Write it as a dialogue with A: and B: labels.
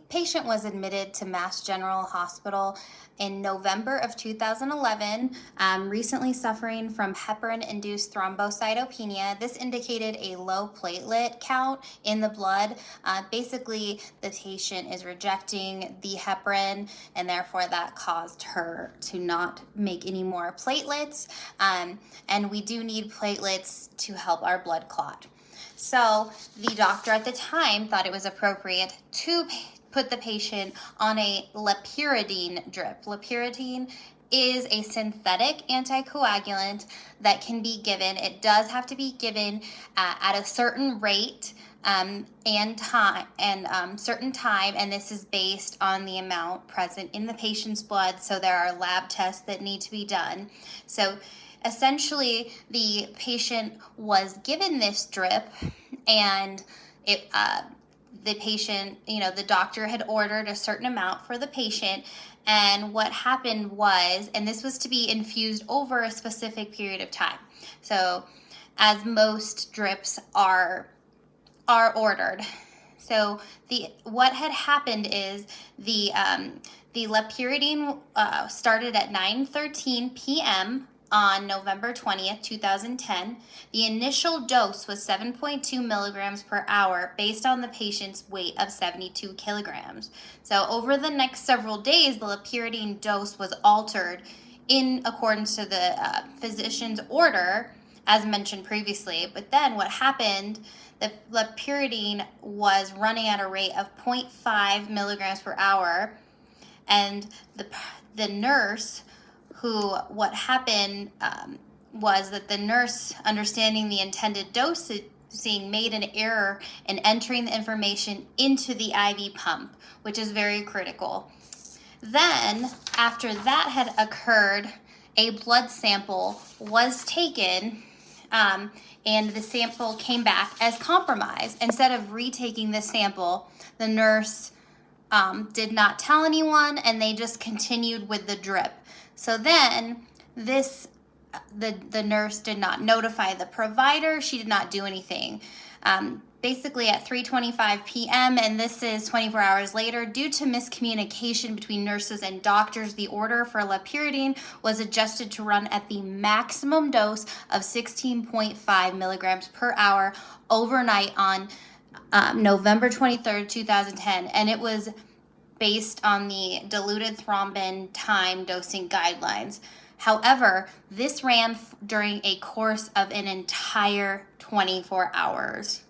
A: Patient was admitted to Mass General Hospital in November of 2011, recently suffering from heparin-induced thrombocytopenia. This indicated a low platelet count in the blood. Basically, the patient is rejecting the heparin, and therefore that caused her to not make any more platelets. And we do need platelets to help our blood clot. So the doctor at the time thought it was appropriate to put the patient on a lepyridine drip. Lepyridine is a synthetic anticoagulant that can be given. It does have to be given at a certain rate and time, and certain time, and this is based on the amount present in the patient's blood. So there are lab tests that need to be done. So essentially, the patient was given this drip, and the patient, the doctor had ordered a certain amount for the patient. And what happened was, and this was to be infused over a specific period of time. So, as most drips are ordered. So what had happened is the lepyridine started at 9:13 p.m. on November 20th, 2010. The initial dose was 7.2 milligrams per hour based on the patient's weight of 72 kilograms. So over the next several days, the lepyridine dose was altered in accordance to the physician's order, as mentioned previously. But then what happened, the lepyridine was running at a rate of 0.5 milligrams per hour, and the nurse, what happened was that the nurse, understanding the intended dosing, made an error in entering the information into the IV pump, which is very critical. Then, after that had occurred, a blood sample was taken, and the sample came back as compromised. Instead of retaking the sample, the nurse did not tell anyone, and they just continued with the drip. So then the nurse did not notify the provider. She did not do anything. Basically at 3:25 p.m., and this is 24 hours later, due to miscommunication between nurses and doctors, the order for lepyridine was adjusted to run at the maximum dose of 16.5 milligrams per hour overnight on November 23rd, 2010, and it was based on the diluted thrombin time dosing guidelines. However, this ran during a course of an entire 24 hours.